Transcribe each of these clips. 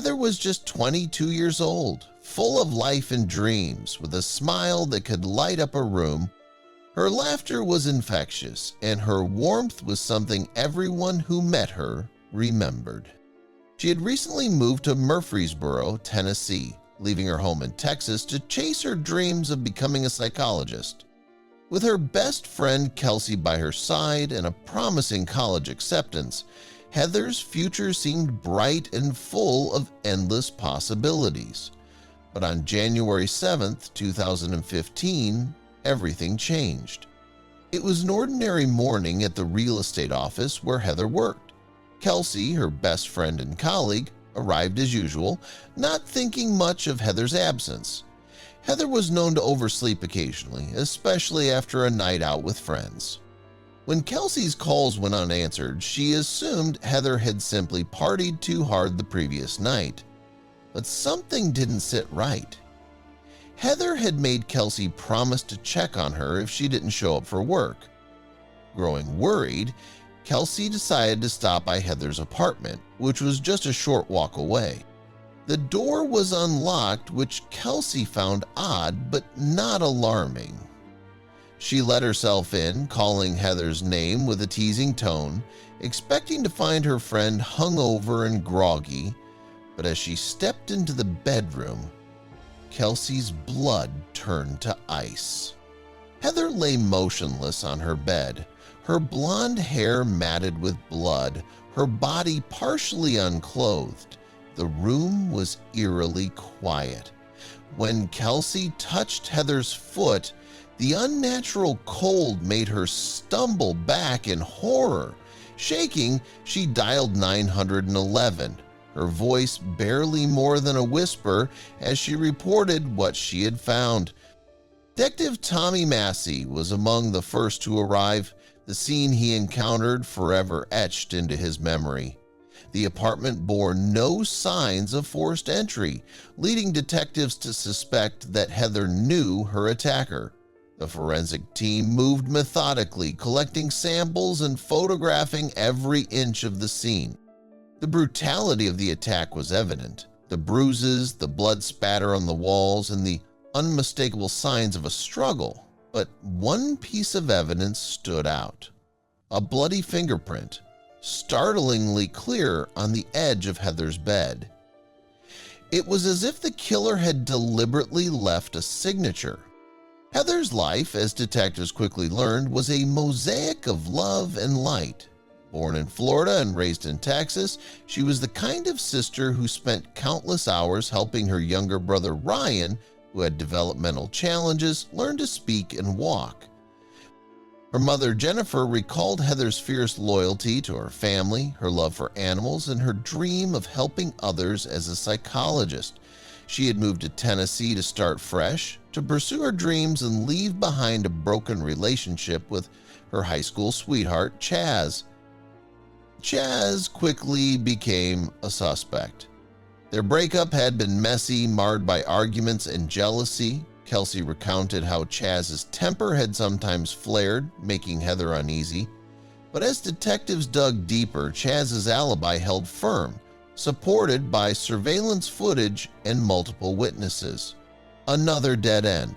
Heather was just 22 years old, full of life and dreams, with a smile that could light up a room. Her laughter was infectious, and her warmth was something everyone who met her remembered. She had recently moved to Murfreesboro, Tennessee, leaving her home in Texas to chase her dreams of becoming a psychologist. With her best friend Kelsey by her side and a promising college acceptance, Heather's future seemed bright and full of endless possibilities. But on January 7th, 2015, everything changed. It was an ordinary morning at the real estate office where Heather worked. Kelsey, her best friend and colleague, arrived as usual, not thinking much of Heather's absence. Heather was known to oversleep occasionally, especially after a night out with friends. When Kelsey's calls went unanswered, she assumed Heather had simply partied too hard the previous night. But something didn't sit right. Heather had made Kelsey promise to check on her if she didn't show up for work. Growing worried, Kelsey decided to stop by Heather's apartment, which was just a short walk away. The door was unlocked, which Kelsey found odd but not alarming. She let herself in, calling Heather's name with a teasing tone, expecting to find her friend hungover and groggy, but as she stepped into the bedroom, Kelsey's blood turned to ice. Heather lay motionless on her bed, her blonde hair matted with blood, her body partially unclothed. The room was eerily quiet. When Kelsey touched Heather's foot, the unnatural cold made her stumble back in horror. Shaking, she dialed 911, her voice barely more than a whisper as she reported what she had found. Detective Tommy Massey was among the first to arrive, the scene he encountered forever etched into his memory. The apartment bore no signs of forced entry, leading detectives to suspect that Heather knew her attacker. The forensic team moved methodically, collecting samples and photographing every inch of the scene. The brutality of the attack was evident. The bruises, the blood spatter on the walls, and the unmistakable signs of a struggle. But one piece of evidence stood out. A bloody fingerprint, startlingly clear on the edge of Heather's bed. It was as if the killer had deliberately left a signature. Heather's life, as detectives quickly learned, was a mosaic of love and light. Born in Florida and raised in Texas, she was the kind of sister who spent countless hours helping her younger brother Ryan, who had developmental challenges, learn to speak and walk. Her mother Jennifer recalled Heather's fierce loyalty to her family, her love for animals, and her dream of helping others as a psychologist. She had moved to Tennessee to start fresh, to pursue her dreams and leave behind a broken relationship with her high school sweetheart, Chaz. Chaz quickly became a suspect. Their breakup had been messy, marred by arguments and jealousy. Kelsey recounted how Chaz's temper had sometimes flared, making Heather uneasy. But as detectives dug deeper, Chaz's alibi held firm, supported by surveillance footage and multiple witnesses. Another dead end.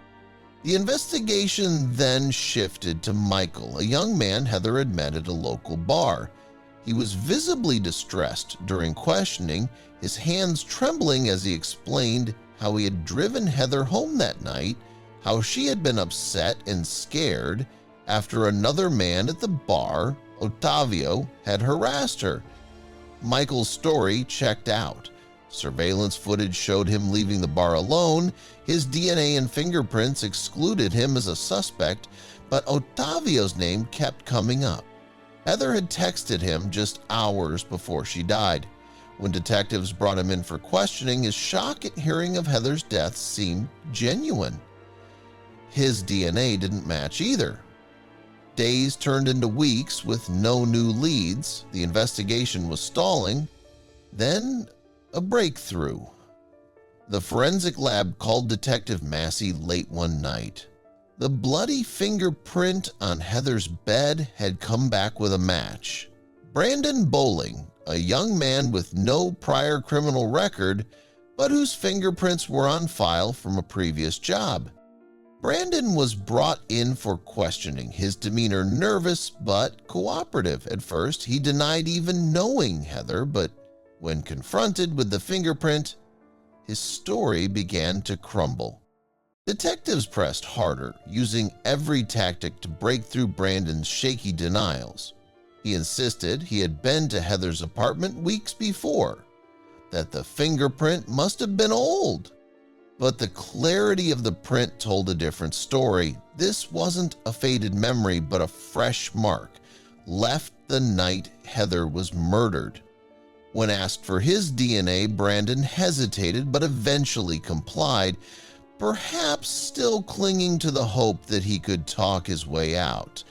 The investigation then shifted to Michael, a young man Heather had met at a local bar. He was visibly distressed during questioning, his hands trembling as he explained how he had driven Heather home that night, how she had been upset and scared after another man at the bar, Ottavio, had harassed her. Michael's story checked out. Surveillance footage showed him leaving the bar alone. His DNA and fingerprints excluded him as a suspect, but Ottavio's name kept coming up. Heather had texted him just hours before she died. When detectives brought him in for questioning, his shock at hearing of Heather's death seemed genuine. His DNA didn't match either. Days turned into weeks with no new leads. The investigation was stalling. Then, a breakthrough. The forensic lab called Detective Massey late one night. The bloody fingerprint on Heather's bed had come back with a match. Brandon Bowling, a young man with no prior criminal record, but whose fingerprints were on file from a previous job. Brandon was brought in for questioning, his demeanor nervous but cooperative. At first, he denied even knowing Heather, but when confronted with the fingerprint, his story began to crumble. Detectives pressed harder, using every tactic to break through Brandon's shaky denials. He insisted he had been to Heather's apartment weeks before, that the fingerprint must have been old. But the clarity of the print told a different story. This wasn't a faded memory, but a fresh mark, left the night Heather was murdered. When asked for his DNA, Brandon hesitated but eventually complied, perhaps still clinging to the hope that he could talk his way out.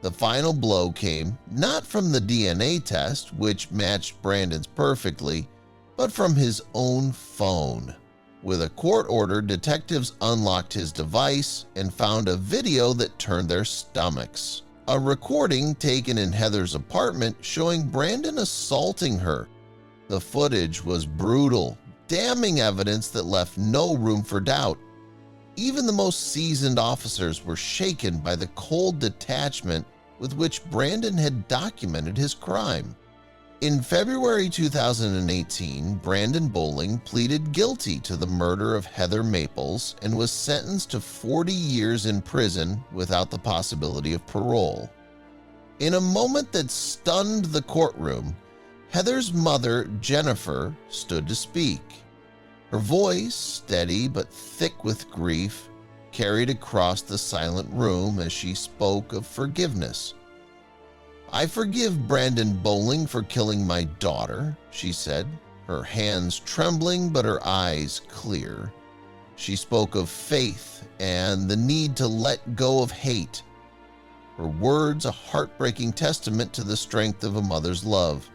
The final blow came not from the DNA test, which matched Brandon's perfectly, but from his own phone. With a court order, detectives unlocked his device and found a video that turned their stomachs. A recording taken in Heather's apartment showing Brandon assaulting her. The footage was brutal, damning evidence that left no room for doubt. Even the most seasoned officers were shaken by the cold detachment with which Brandon had documented his crime. In February 2018, Brandon Bowling pleaded guilty to the murder of Heather Maples and was sentenced to 40 years in prison without the possibility of parole. In a moment that stunned the courtroom, Heather's mother, Jennifer, stood to speak. Her voice, steady but thick with grief, carried across the silent room as she spoke of forgiveness. "I forgive Brandon Bowling for killing my daughter," she said, her hands trembling but her eyes clear. She spoke of faith and the need to let go of hate. Her words a heartbreaking testament to the strength of a mother's love.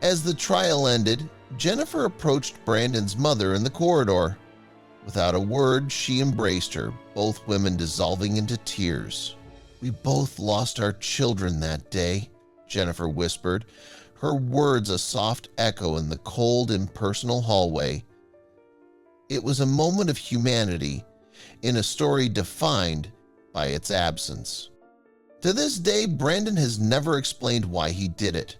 As the trial ended, Jennifer approached Brandon's mother in the corridor. Without a word, she embraced her, both women dissolving into tears. "We both lost our children that day," Jennifer whispered, her words a soft echo in the cold, impersonal hallway. It was a moment of humanity in a story defined by its absence. To this day, Brandon has never explained why he did it.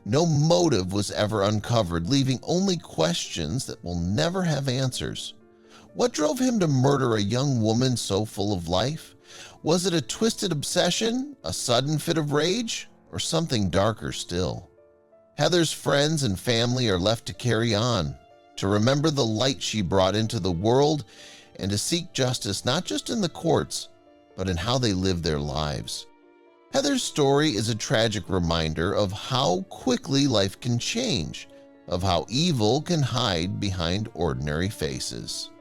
No motive was ever uncovered, leaving only questions that will never have answers. What drove him to murder a young woman so full of life? Was it a twisted obsession, a sudden fit of rage, or something darker still? Heather's friends and family are left to carry on, to remember the light she brought into the world, and to seek justice not just in the courts, but in how they live their lives. Heather's story is a tragic reminder of how quickly life can change, of how evil can hide behind ordinary faces.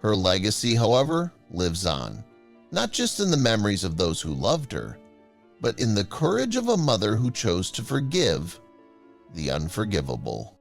Her legacy, however, lives on, not just in the memories of those who loved her, but in the courage of a mother who chose to forgive the unforgivable.